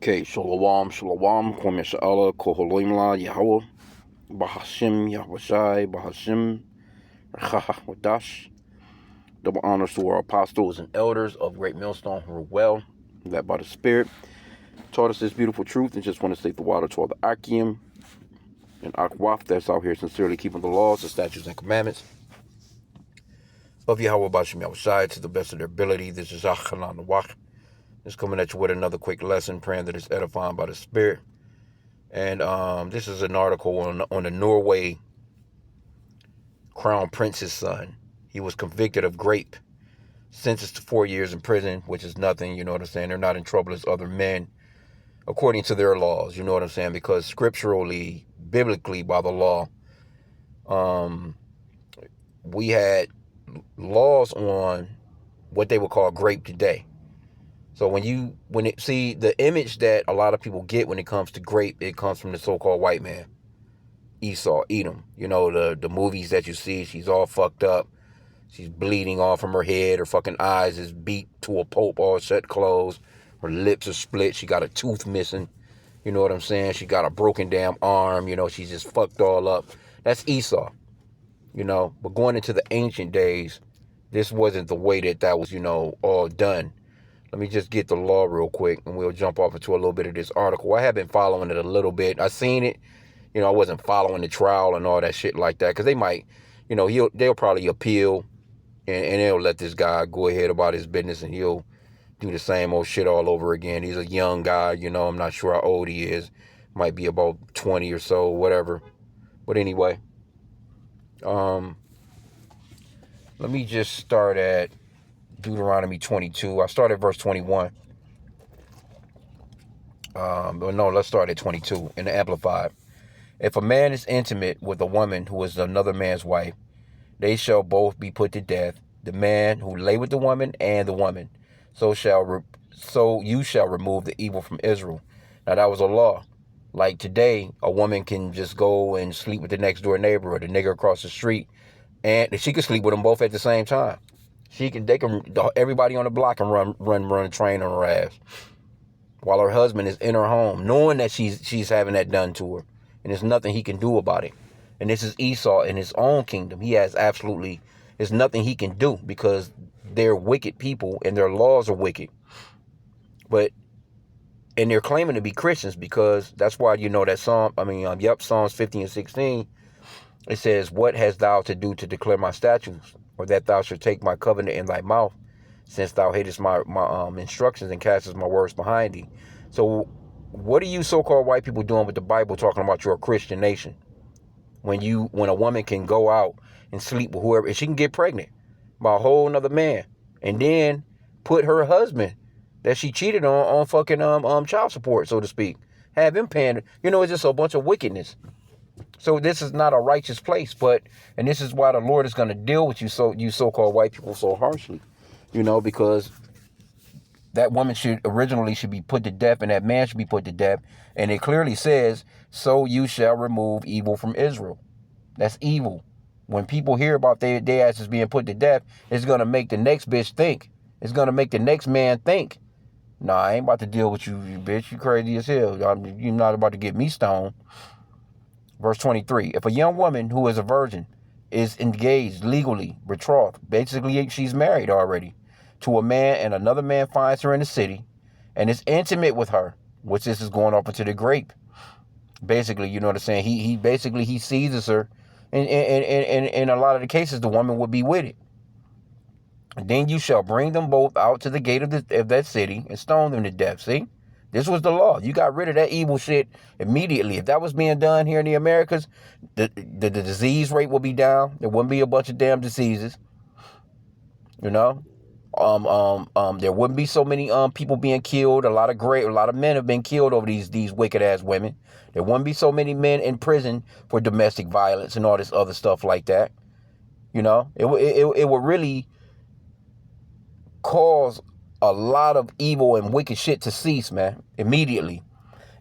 Okay, Shalom, Shalom, Kwame Sha'ala, Koholimla, Yahweh, Bahashim, Yahweh Bahashim, Rachaha, Wadash. Double honors to our apostles and elders of Great Millstone who are well, led by the Spirit, taught us this beautiful truth, and just want to state the water to all the H.I.M and Akwaf that's out here sincerely keeping the laws, the statutes, and commandments of Yahweh Bahashim, Yahweh to the best of their ability. This is Achalan Wach. Just coming at you with another quick lesson, praying that it's edifying by the Spirit. And this is an article on the Norway crown prince's son. He was convicted of rape, sentenced to 4 years in prison, which is nothing, you know what I'm saying? They're not in trouble as other men, according to their laws, you know what I'm saying? Because scripturally, biblically, by the law, we had laws on what they would call rape today. So see the image that a lot of people get when it comes to grape, it comes from the so-called white man, Esau, Edom. You know, the movies that you see, she's all fucked up. She's bleeding off from her head. Her fucking eyes is beat to a pulp, all shut closed. Her lips are split. She got a tooth missing. You know what I'm saying? She got a broken damn arm. You know, she's just fucked all up. That's Esau. You know, but going into the ancient days, this wasn't the way that was, you know, all done. Let me just get the law real quick, and we'll jump off into a little bit of this article. I have been following it a little bit. I seen it. You know, I wasn't following the trial and all that shit like that, because they might, you know, they'll probably appeal, and they'll let this guy go ahead about his business, and he'll do the same old shit all over again. He's a young guy, you know. I'm not sure how old he is. Might be about 20 or so, whatever. But anyway, let me just start at Deuteronomy 22. I started at verse 21. But no, let's start at 22 in the Amplified. If a man is intimate with a woman who is another man's wife, they shall both be put to death, the man who lay with the woman and the woman. So you shall remove the evil from Israel. Now that was a law. Like today, a woman can just go and sleep with the next door neighbor or the nigger across the street, and she can sleep with them both at the same time. Everybody on the block can run a train on her ass while her husband is in her home, knowing that she's having that done to her, and there's nothing he can do about it. And this is Esau in his own kingdom. There's nothing he can do because they're wicked people and their laws are wicked. And they're claiming to be Christians, because that's why, you know, that Psalms 50 and 16, it says, "What hast thou to do to declare my statutes, or that thou should take my covenant in thy mouth, since thou hatest my instructions and castest my words behind thee?" So what are you so-called white people doing with the Bible talking about you're a Christian nation? When a woman can go out and sleep with whoever, and she can get pregnant by a whole nother man, and then put her husband that she cheated on fucking child support, so to speak, have him paying, you know, it's just a bunch of wickedness. So this is not a righteous place, and this is why the Lord is going to deal with you so-called white people so harshly, you know, because that woman should be put to death, and that man should be put to death. And it clearly says, "So you shall remove evil from Israel." That's evil. When people hear about their asses being put to death, it's going to make the next bitch think. It's going to make the next man think, "Nah, I ain't about to deal with you, bitch. You crazy as hell. You're not about to get me stoned." Verse 23, if a young woman who is a virgin is engaged legally, betrothed, basically she's married already, to a man, and another man finds her in the city and is intimate with her, which this is going off into the grape. Basically, you know what I'm saying? He seizes her, and in a lot of the cases, the woman would be with it. Then you shall bring them both out to the gate of that city and stone them to death. See? This was the law. You got rid of that evil shit immediately. If that was being done here in the Americas, the disease rate will be down. There wouldn't be a bunch of damn diseases. You know? There wouldn't be so many people being killed. A lot of men have been killed over these wicked ass women. There wouldn't be so many men in prison for domestic violence and all this other stuff like that. You know? It would really cause a lot of evil and wicked shit to cease, man, immediately.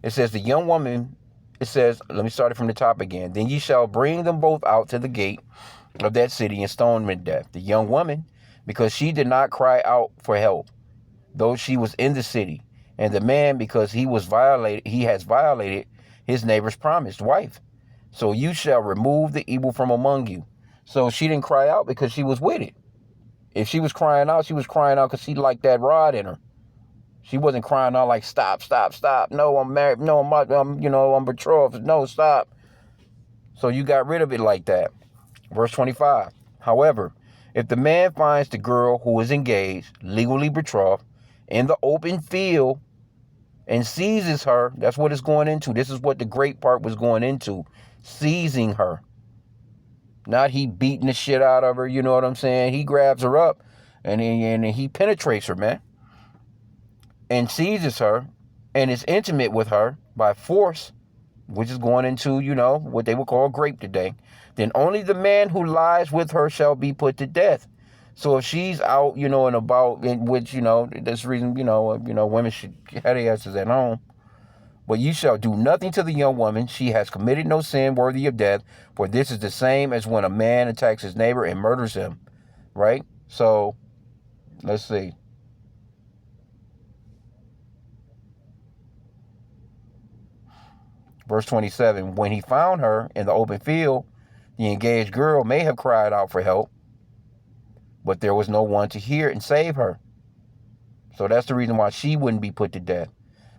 It says the young woman, let me start it from the top again. Then ye shall bring them both out to the gate of that city and stone them to death. The young woman, because she did not cry out for help, though she was in the city, And the man, because he has violated his neighbor's promised wife. So you shall remove the evil from among you. So she didn't cry out because she was with it. If she was crying out because she liked that rod in her. She wasn't crying out like, stop, stop, stop. No, I'm married. No, I'm betrothed. No, stop. So you got rid of it like that. Verse 25. However, if the man finds the girl who is engaged, legally betrothed, in the open field and seizes her, that's what it's going into. This is what the great part was going into. Seizing her. Not he beating the shit out of her, you know what I'm saying? He grabs her up and he penetrates her, man. And seizes her and is intimate with her by force, which is going into, what they would call grape today, then only the man who lies with her shall be put to death. So if she's out, and about, in which, that's the reason, women should have their asses at home. But you shall do nothing to the young woman. She has committed no sin worthy of death, for this is the same as when a man attacks his neighbor and murders him. Right? So, let's see. Verse 27, when he found her in the open field, the engaged girl may have cried out for help, but there was no one to hear and save her. So that's the reason why she wouldn't be put to death.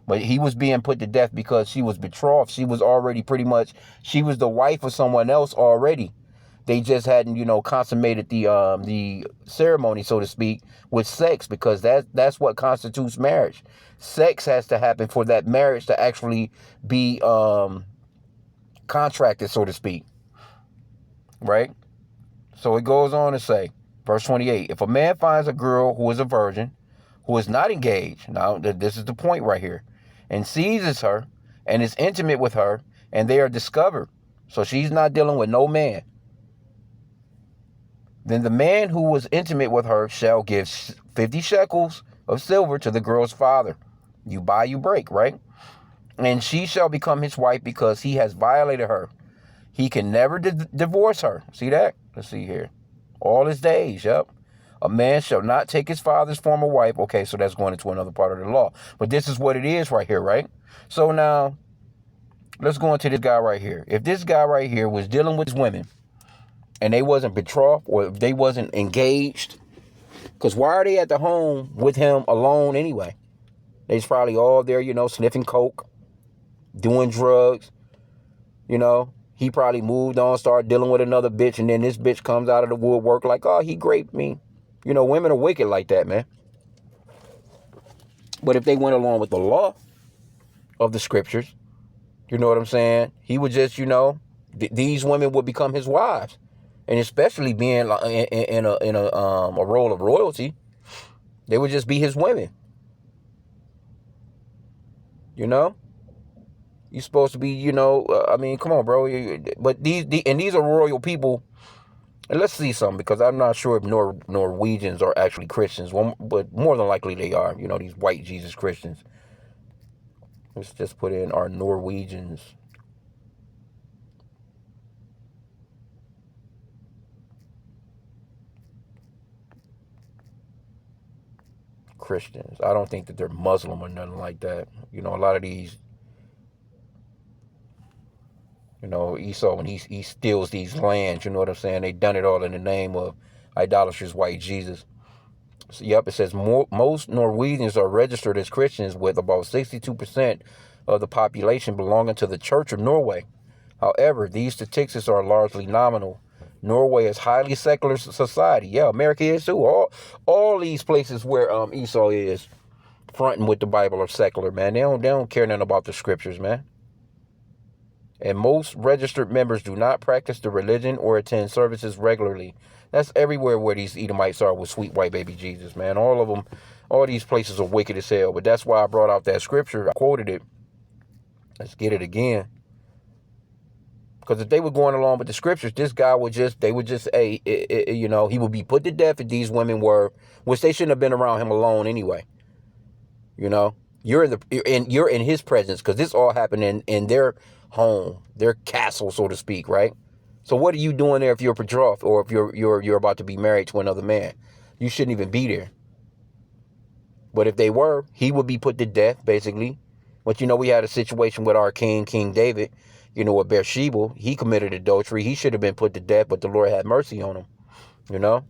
But he was being put to death because she was betrothed. She was already she was the wife of someone else already. They just hadn't, consummated the ceremony, so to speak, with sex, because that's what constitutes marriage. Sex has to happen for that marriage to actually be contracted, so to speak. Right? So it goes on to say, verse 28, if a man finds a girl who is a virgin, who is not engaged, now this is the point right here, and seizes her and is intimate with her, and they are discovered, so she's not dealing with no man, then the man who was intimate with her shall give 50 shekels of silver to the girl's father. You buy, you break, right? And she shall become his wife because he has violated her. He can never divorce her. See that? Let's see here. All his days, yep. A man shall not take his father's former wife. Okay, so that's going into another part of the law. But this is what it is right here, right? So now, let's go into this guy right here. If this guy right here was dealing with women, and they wasn't betrothed, or if they wasn't engaged, because why are they at the home with him alone anyway? They's probably all there, sniffing coke, doing drugs, He probably moved on, started dealing with another bitch, and then this bitch comes out of the woodwork like, oh, he raped me. Women are wicked like that, man. But if they went along with the law of the scriptures, you know what I'm saying? He would just, these women would become his wives. And especially being in a role of royalty, they would just be his women. You're supposed to be, come on, bro. But these are royal people. And let's see something, because I'm not sure if Norwegians are actually Christians, but more than likely they are. These white Jesus Christians. Let's just put in our Norwegians. Christians. I don't think that they're Muslim or nothing like that. A lot of these, Esau, when he steals these lands, you know what I'm saying? They done it all in the name of idolatrous white Jesus. So, yep, it says most Norwegians are registered as Christians, with about 62% of the population belonging to the Church of Norway. However, these statistics are largely nominal. Norway is highly secular society. Yeah, America is too. All these places where Esau is fronting with the Bible are secular, man. They don't care nothing about the scriptures, man. And most registered members do not practice the religion or attend services regularly. That's everywhere where these Edomites are with sweet white baby Jesus, man. All of them, all these places are wicked as hell. But that's why I brought out that scripture. I quoted it. Let's get it again. Because if they were going along with the scriptures, this guy would just, he would be put to death if these women were, which they shouldn't have been around him alone anyway. You're in his presence, because this all happened in their home, their castle, so to speak, right? So what are you doing there if you're betrothed, or if you're about to be married to another man? You shouldn't even be there. But if they were, he would be put to death, basically. But we had a situation with our king, King David, with Bathsheba. He committed adultery. He should have been put to death, but the Lord had mercy on him, you know.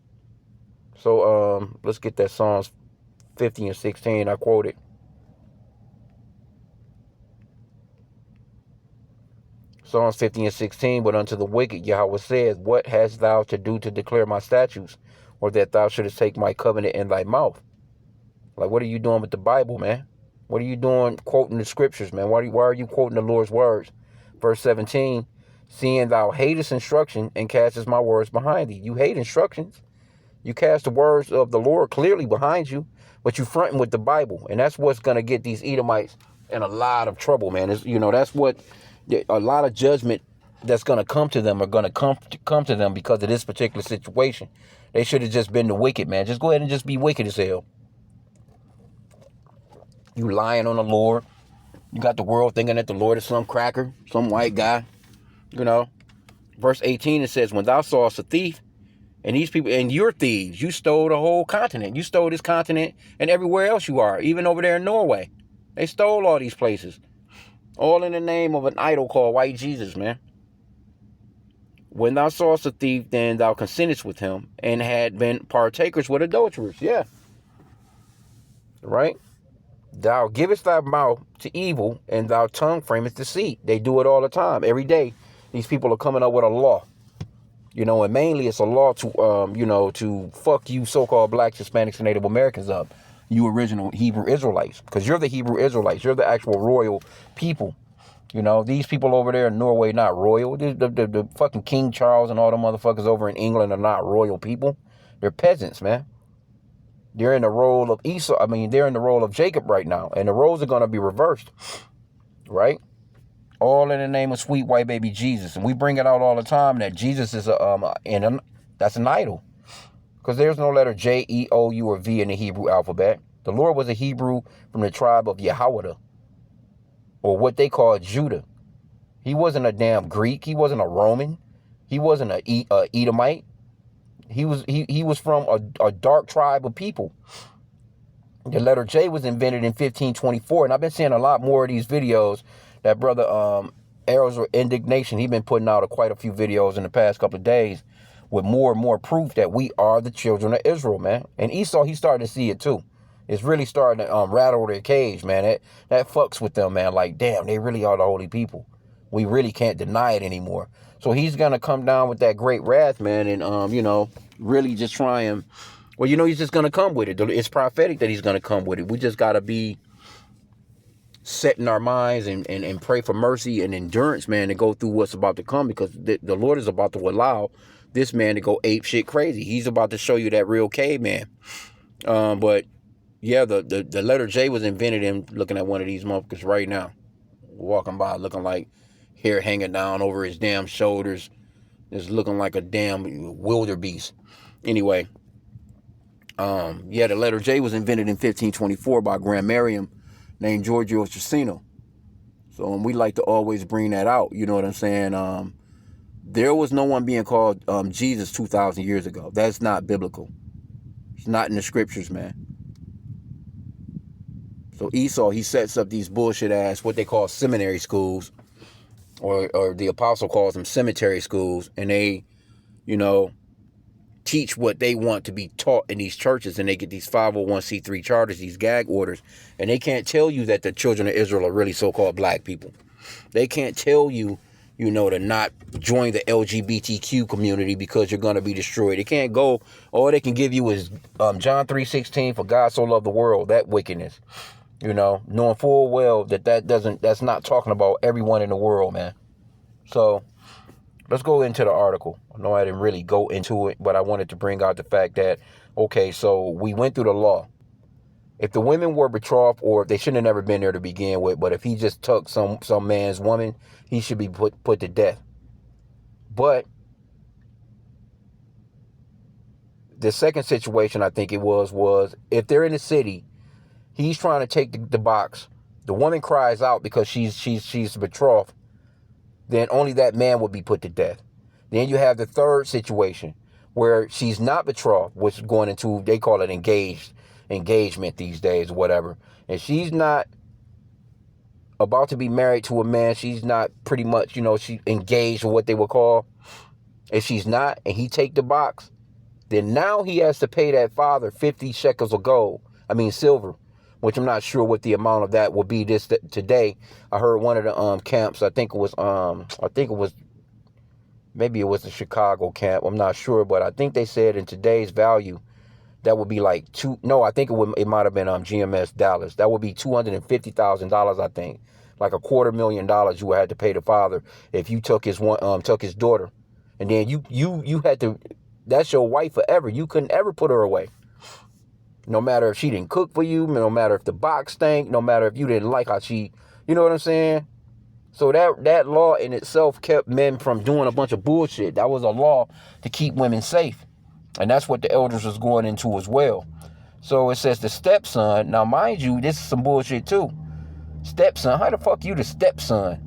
So let's get that Psalms 50 and 16. I quote it. Psalms 50 and 16, but unto the wicked Yahweh says, what hast thou to do to declare my statutes, or that thou shouldest take my covenant in thy mouth? Like, what are you doing with the Bible, man? What are you doing quoting the scriptures, man? Why are you quoting the Lord's words? Verse 17, seeing thou hatest instruction and castest my words behind thee. You hate instructions. You cast the words of the Lord clearly behind you, but you fronting with the Bible. And that's what's going to get these Edomites in a lot of trouble, man. That's what a lot of judgment that's going to come to them are going to come to them because of this particular situation. They should have just been the wicked, man. Just go ahead and just be wicked as hell. You lying on the Lord. You got the world thinking that the Lord is some cracker, some white guy, Verse 18, it says, when thou sawest a thief, and these people, and you're thieves, you stole the whole continent. You stole this continent and everywhere else you are, even over there in Norway. They stole all these places. All in the name of an idol called White Jesus, man. When thou sawest a thief, then thou consentest with him, and had been partakers with adulterers. Yeah. Right? Thou givest thy mouth to evil, and thy tongue frameth deceit. They do it all the time. Every day, these people are coming up with a law. And mainly it's a law to, to fuck you so-called blacks, Hispanics, and Native Americans up. You original Hebrew Israelites. Because you're the Hebrew Israelites. You're the actual royal people. These people over there in Norway not royal. The fucking King Charles and all the motherfuckers over in England are not royal people. They're peasants, man. They're in the role of Esau. They're in the role of Jacob right now. And the roles are going to be reversed. Right? All in the name of sweet white baby Jesus. And we bring it out all the time that Jesus is that's an idol. Because there's no letter J, E, O, U, or V in the Hebrew alphabet. The Lord was a Hebrew from the tribe of Yehoiada, or what they call Judah. He wasn't a damn Greek. He wasn't a Roman. He wasn't a Edomite. He was from a dark tribe of people. The letter J was invented in 1524, and I've been seeing a lot more of these videos. That brother Arrows of Indignation, he's been putting out quite a few videos in the past couple of days with more and more proof that we are the children of Israel, man. And Esau, he's starting to see it too. It's really starting to rattle their cage, man. That fucks with them, man. Like, damn, they really are the holy people. We really can't deny it anymore. So he's going to come down with that great wrath, man, and, really just try and, he's just going to come with it. It's prophetic that he's going to come with it. We just got to be setting our minds and pray for mercy and endurance, man, to go through what's about to come, because the Lord is about to allow this man to go ape shit crazy. He's about to show you that real caveman. But yeah, the letter J was invented in looking at one of these motherfuckers right now, walking by looking like hair hanging down over his damn shoulders, just looking like a damn wildebeest. Anyway, the letter J was invented in 1524 by grammarian named Giorgio Chicino. So we like to always bring that out. You know what I'm saying? There was no one being called Jesus 2,000 years ago. That's not biblical. It's not in the scriptures, man. So Esau, he sets up these bullshit ass, what they call seminary schools, or the apostle calls them cemetery schools, and they, teach what they want to be taught in these churches, and they get these 501c3 charters, these gag orders, and they can't tell you that the children of Israel are really so-called black people. They can't tell you, to not join the LGBTQ community because you're going to be destroyed. They can't go, all they can give you is John 3:16, for God so loved the world, that wickedness, knowing full well that's not talking about everyone in the world, man. So let's go into the article. I know I didn't really go into it, but I wanted to bring out the fact that, okay, so we went through the law. If the women were betrothed, or they shouldn't have never been there to begin with, but if he just took some man's woman, he should be put to death. But the second situation, I think it was if they're in the city, he's trying to take the box. The woman cries out because she's betrothed. Then only that man would be put to death. Then you have the third situation where she's not betrothed, which is going into, they call it engaged. engagement these days or whatever. And she's not about to be married to a man. She's not pretty much, she engaged with what they would call. If she's not, and he take the box, then now he has to pay that father 50 shekels of gold. I mean silver, which I'm not sure what the amount of that will be today. I heard one of the camps. Maybe it was the Chicago camp. I'm not sure, but I think they said in today's value that would be like I think it might have been GMS Dallas. That would be $250,000, I think. Like $250,000 you would have to pay the father if you took his daughter. And then you had to, that's your wife forever. You couldn't ever put her away. No matter if she didn't cook for you, no matter if the box stank, no matter if you didn't like how she, you know what I'm saying? So that law in itself kept men from doing a bunch of bullshit. That was a law to keep women safe. And that's what the elders was going into as well. So it says the stepson. Now, mind you, this is some bullshit too. Stepson, how the fuck you the stepson?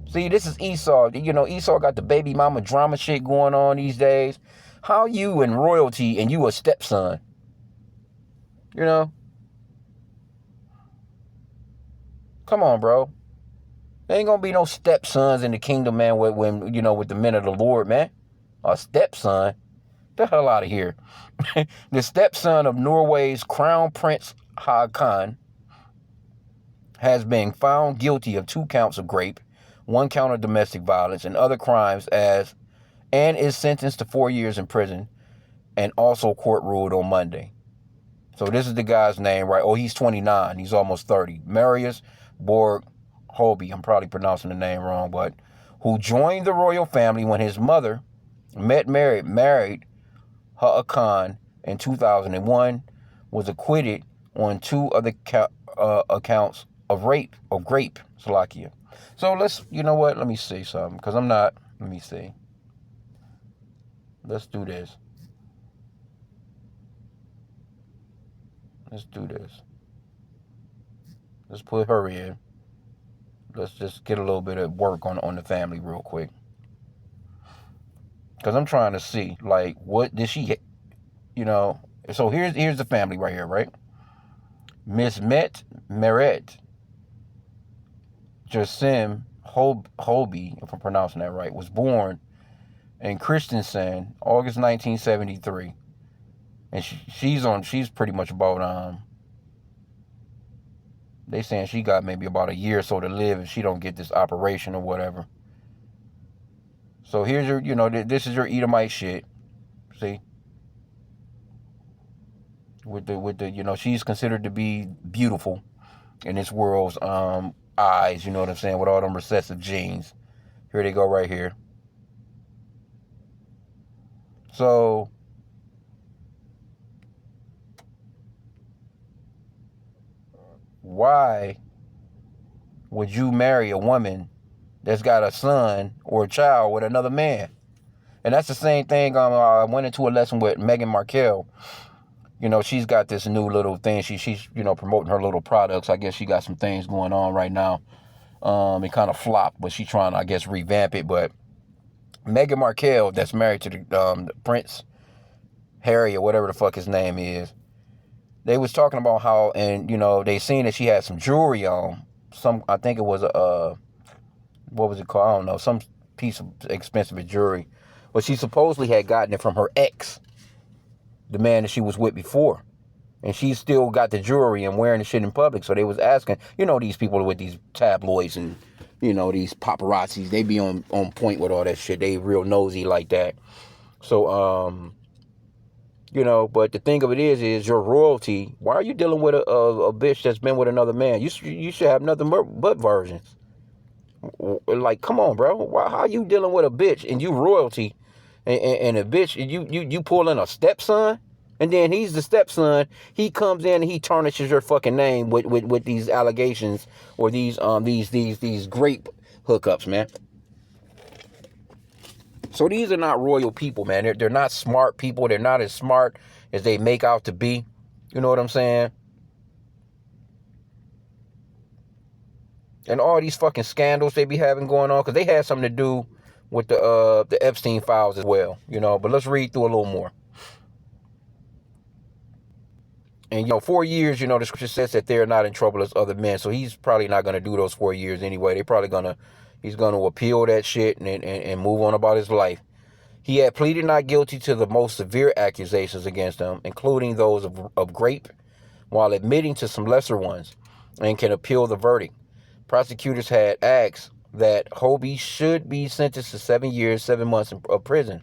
See, this is Esau. Esau got the baby mama drama shit going on these days. How you in royalty and you a stepson? Come on, bro. There ain't gonna be no stepsons in the kingdom, man, with the men of the Lord, man. A stepson? The hell out of here. The stepson of Norway's Crown Prince H.I.M has been found guilty of 2 counts of rape, 1 count of domestic violence, and other crimes and is sentenced to 4 years in prison, and also court ruled on Monday. So this is the guy's name, right? Oh, he's 29. He's almost 30. Marius Borg Holby, I'm probably pronouncing the name wrong, but who joined the royal family when his mother married H.I.M in 2001, was acquitted on 2 other accounts of rape, Slovakia. So let me see something, because let me see. Let's do this. Let's put her in. Let's just get a little bit of work on the family real quick. Because I'm trying to see, like, what did she, So here's the family right here, right? Miss Meret H.I.M Holby, if I'm pronouncing that right, was born in Christiansand, August 1973. And she's pretty much about, they saying she got maybe about a year or so to live if she don't get this operation or whatever. So here's your, this is your Edomite shit. See? With the, she's considered to be beautiful in this world's eyes, you know what I'm saying, with all them recessive genes. Here they go right here. So why would you marry a woman that's got a son or a child with another man? And that's the same thing. I went into a lesson with Meghan Markle. She's got this new little thing. She's promoting her little products. I guess she got some things going on right now. It kind of flopped, but she's trying to, I guess, revamp it. But Meghan Markle, that's married to the Prince Harry or whatever the fuck his name is, they was talking about how, and they seen that she had some jewelry on. I think it was what was it called? I don't know, some piece of expensive jewelry. But she supposedly had gotten it from her ex, the man that she was with before. And she still got the jewelry and wearing the shit in public. So they was asking, these people with these tabloids and, these paparazzis, they be on point with all that shit. They real nosy like that. So, but the thing of it is your royalty. Why are you dealing with a bitch that's been with another man? You should have nothing but virgins. Like, come on, bro. How you dealing with a bitch and you royalty and a bitch, you pull in a stepson? And then he's the stepson. He comes in and he tarnishes your fucking name with these allegations or these grape hookups, man. So these are not royal people, man. They're not smart people. They're not as smart as they make out to be. You know what I'm saying? And all these fucking scandals they be having going on, because they had something to do with the Epstein files as well. But let's read through a little more. And, 4 years, the scripture says that they're not in trouble as other men. So he's probably not going to do those 4 years anyway. He's going to appeal that shit and move on about his life. He had pleaded not guilty to the most severe accusations against him, including those of rape, while admitting to some lesser ones, and can appeal the verdict. Prosecutors had asked that Hobie should be sentenced to 7 years, 7 months of prison.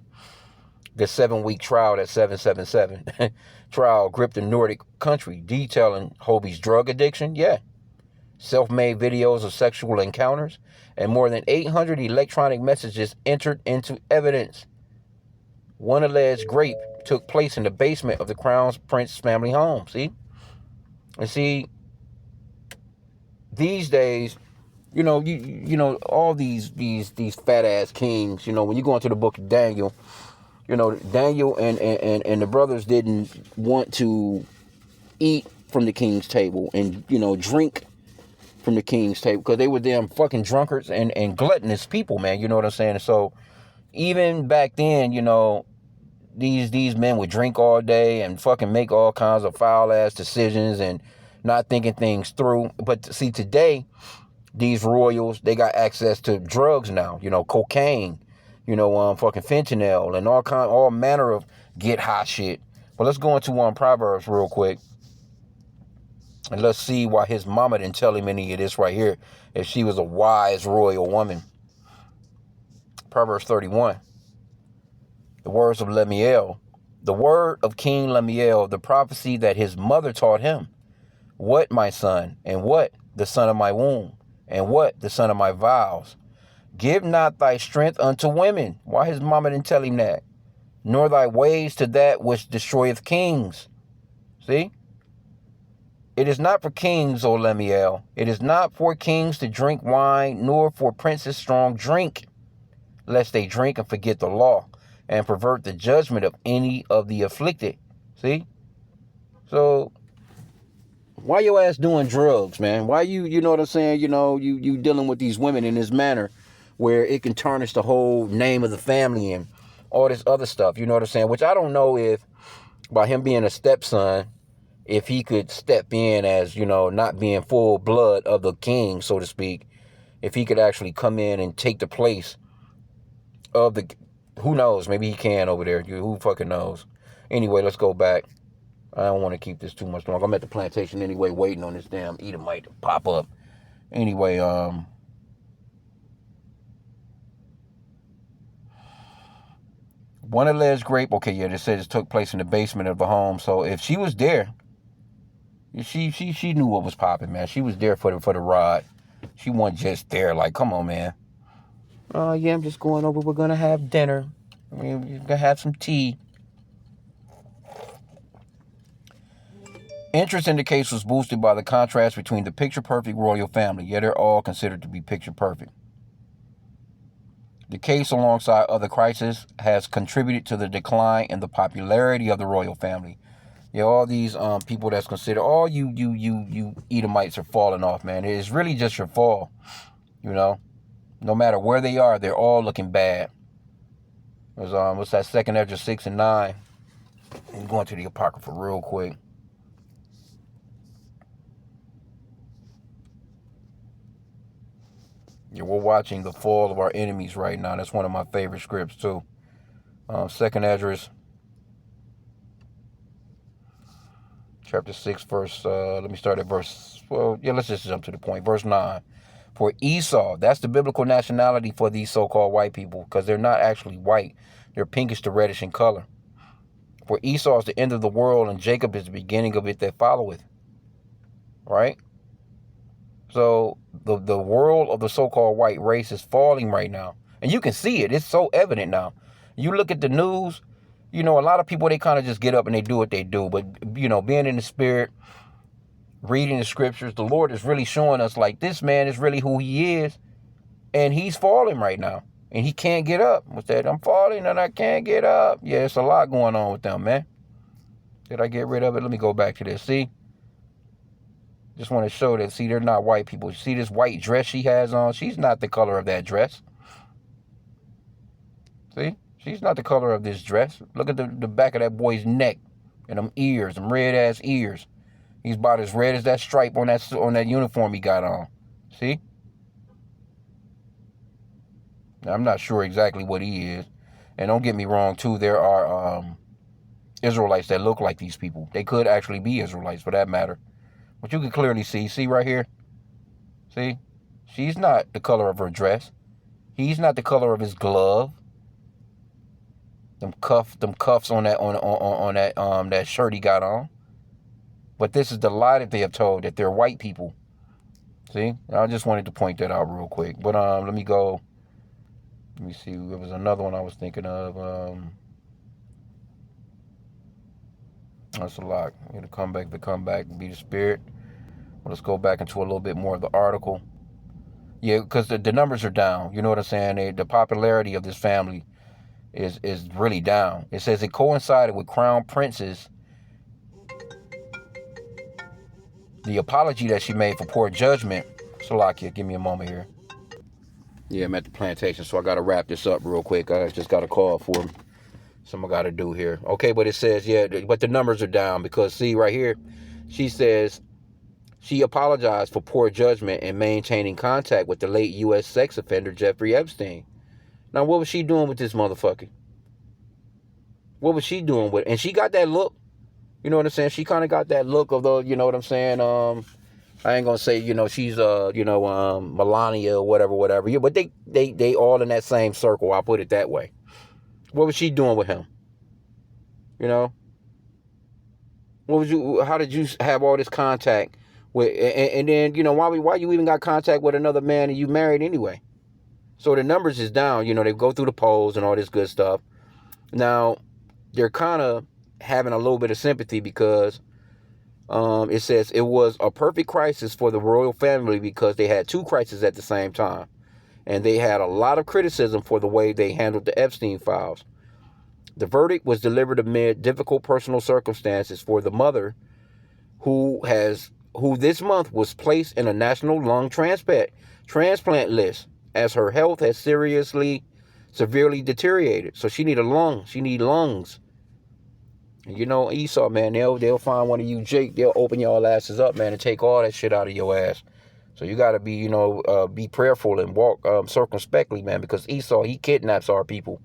The 7-week trial, that 777 trial, gripped the Nordic country, detailing Hobie's drug addiction, self-made videos of sexual encounters, and more than 800 electronic messages entered into evidence. One alleged rape took place in the basement of the Crown Prince family home. See, these days, all these fat ass kings. When you go into the book of Daniel, Daniel and the brothers didn't want to eat from the king's table and drink from the king's table because they were damn fucking drunkards and gluttonous people, man. You know what I'm saying? So even back then, these men would drink all day and fucking make all kinds of foul ass decisions and not thinking things through. But see, today, these royals, they got access to drugs now, cocaine, fucking fentanyl and all manner of get high shit. But let's go into Proverbs real quick. And let's see why his mama didn't tell him any of this right here, if she was a wise royal woman. Proverbs 31. The words of Lemuel. The word of King Lemuel, the prophecy that his mother taught him. What, my son, and what, the son of my womb, and what, the son of my vows? Give not thy strength unto women. Why his mama didn't tell him that? Nor thy ways to that which destroyeth kings. See? It is not for kings, O Lemuel. It is not for kings to drink wine, nor for princes strong drink, lest they drink and forget the law, and pervert the judgment of any of the afflicted. See? So, why your ass doing drugs, man? Why you know what I'm saying? You dealing with these women in this manner where it can tarnish the whole name of the family and all this other stuff. You know what I'm saying? Which I don't know if, by him being a stepson, if he could step in as, not being full blood of the king, so to speak, if he could actually come in and take the place of the, who knows, maybe he can over there. Who fucking knows? Anyway, let's go back. I don't want to keep this too much longer. I'm at the plantation anyway, waiting on this damn Edomite to pop up. Anyway, one alleged rape. Okay, yeah, they said it took place in the basement of the home. So if she was there, she knew what was popping, man. She was there for the ride. She wasn't just there. Like, come on, man. Yeah, I'm just going over. We're gonna have dinner. We're gonna have some tea. Interest in the case was boosted by the contrast between the picture-perfect royal family. Yeah, they're all considered to be picture-perfect. The case, alongside other crises, has contributed to the decline in the popularity of the royal family. Yeah, all these people that's considered, all you Edomites are falling off, man. It's really just your fall, No matter where they are, they're all looking bad. There's what's that? 2nd Ezra 6 and 9. I'm going to the Apocrypha real quick. Yeah, we're watching the fall of our enemies right now. That's one of my favorite scripts too. 2nd Ezra chapter 6, verse, let me start at verse, let's just jump to the point. Verse 9. For Esau, that's the biblical nationality for these so-called white people, because they're not actually white. They're pinkish to reddish in color. For Esau is the end of the world, and Jacob is the beginning of it that followeth. Right? So the world of the so-called white race is falling right now. And you can see it. It's so evident now. You look at the news, a lot of people, they kind of just get up and they do what they do. But, being in the spirit, reading the scriptures, the Lord is really showing us, like, this man is really who he is. And he's falling right now. And he can't get up. What's that? I'm falling and I can't get up. Yeah, it's a lot going on with them, man. Did I get rid of it? Let me go back to this. See? Just want to show that, see, they're not white people. You see this white dress she has on? She's not the color of that dress. See? She's not the color of this dress. Look at the back of that boy's neck and them ears, them red-ass ears. He's about as red as that stripe on that uniform he got on. See? Now, I'm not sure exactly what he is. And don't get me wrong, too. There are Israelites that look like these people. They could actually be Israelites, for that matter. But you can clearly see right here. See? She's not the color of her dress. He's not the color of his glove. Them cuffs on that shirt he got on. But this is the lie that they have told, that they're white people. See? I just wanted to point that out real quick. But let me go. Let me see. There was another one I was thinking of. That's a lot. I'm going to come back, and be the spirit. Well, let's go back into a little bit more of the article. Yeah, because the numbers are down. You know what I'm saying? The popularity of this family is really down. It says it coincided with Crown Prince's the apology that she made for poor judgment. Salakia, give me a moment here. Yeah, I'm at the plantation, so I got to wrap this up real quick. I just got a call for something I got to do here. Okay, but it says, yeah, but the numbers are down because, see, right here, she says she apologized for poor judgment and maintaining contact with the late U.S. sex offender Jeffrey Epstein. Now, what was she doing with this motherfucker? What was she doing with it? And she got that look. You know what I'm saying? She kind of got that look of the, you know what I'm saying? I ain't gonna say, she's Melania or whatever. Yeah, but they all in that same circle. I'll put it that way. What was she doing with him? You know? How did you have all this contact with, and then, why you even got contact with another man and you married anyway? So the numbers is down, they go through the polls and all this good stuff. Now, they're kind of having a little bit of sympathy because it says it was a perfect crisis for the royal family because they had two crises at the same time. And they had a lot of criticism for the way they handled the Epstein files. The verdict was delivered amid difficult personal circumstances for the mother who this month was placed in a national lung transplant list as her health has severely deteriorated. So she need a lung. She need lungs. And Esau, man, they'll find one of you, Jake. They'll open y'all asses up, man, and take all that shit out of your ass. So you got to be, be prayerful and walk circumspectly, man, because Esau, he kidnaps our people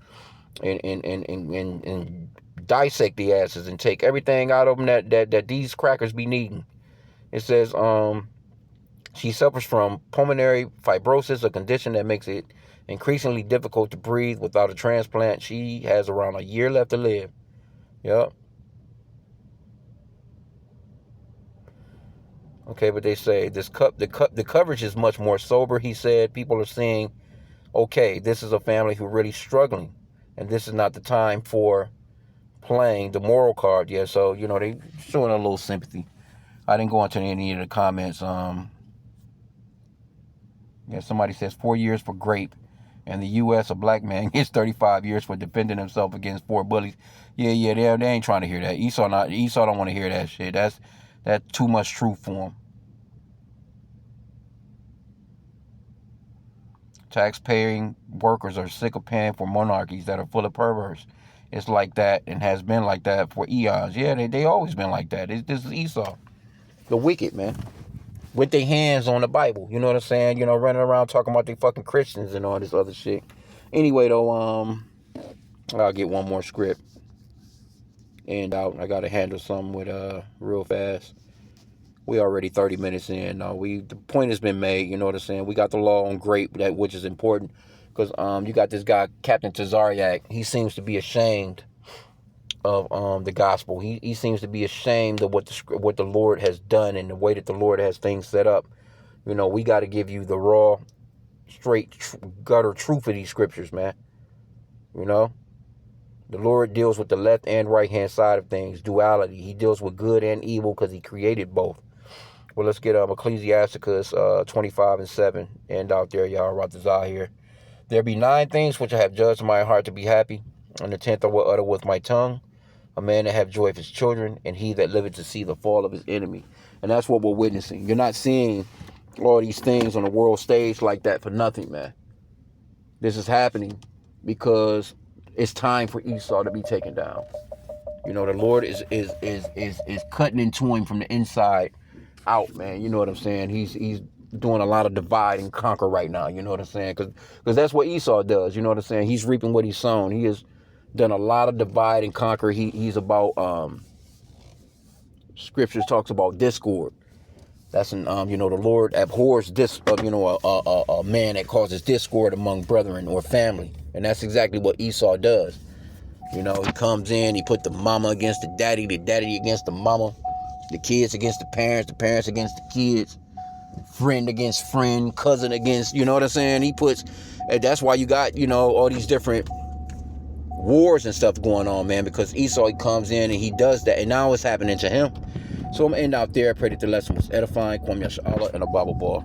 and dissect the asses and take everything out of them that these crackers be needing. It says she suffers from pulmonary fibrosis, a condition that makes it increasingly difficult to breathe without a transplant. She has around a year left to live. Yep. Okay, but they say the coverage is much more sober. He said people are saying, okay, this is a family who are really struggling, and this is not the time for playing the moral card. Yeah, so they showing a little sympathy. I didn't go into any of the comments. Somebody says 4 years for grape. And the U.S., a black man gets 35 years for defending himself against 4 bullies. Yeah, they ain't trying to hear that. Esau don't want to hear that shit. That's too much truth for him. Tax-paying workers are sick of paying for monarchies that are full of perverts. It's like that and has been like that for eons. Yeah, they always been like that. This is Esau, the wicked, man, with their hands on the Bible. You know what I'm saying? Running around talking about they fucking Christians and all this other shit. Anyway, though, I'll get one more script and out. I gotta handle something with real fast. We already 30 minutes in. The point has been made. You know what I'm saying? We got the law on grape, which is important because you got this guy Captain Tazariak. He seems to be ashamed of the gospel. He seems to be ashamed of what the Lord has done and the way that the Lord has things set up. We got to give you the raw, straight, gutter truth of these scriptures, man. The Lord deals with the left and right hand side of things, duality. He deals with good and evil because he created both. Well, let's get Ecclesiasticus 25:7. And out there, y'all, Ratazah here. There be 9 things which I have judged in my heart to be happy, and the 10th I will utter with my tongue. A man that have joy of his children, and he that liveth to see the fall of his enemy. And that's what we're witnessing. You're not seeing all these things on the world stage like that for nothing, man. This is happening because it's time for Esau to be taken down. You know, the Lord is cutting into him from the inside out, man. You know what I'm saying? He's doing a lot of divide and conquer right now. You know what I'm saying? Because that's what Esau does. You know what I'm saying? He's reaping what he's sown. He has done a lot of divide and conquer. He's about scriptures talks about discord. That's an the Lord abhors this a man that causes discord among brethren or family, and that's exactly what Esau does. You know, he comes in, he put the mama against the daddy against the mama, the kids against the parents against the kids, friend against friend, cousin against, you know what I'm saying? He puts, and that's why you got, all these different wars and stuff going on, man, because Esau, he comes in and he does that, and now it's happening to him. So I'm going to end out there. I pray that the lesson was edifying. Kwame Yashala and a Bible ball.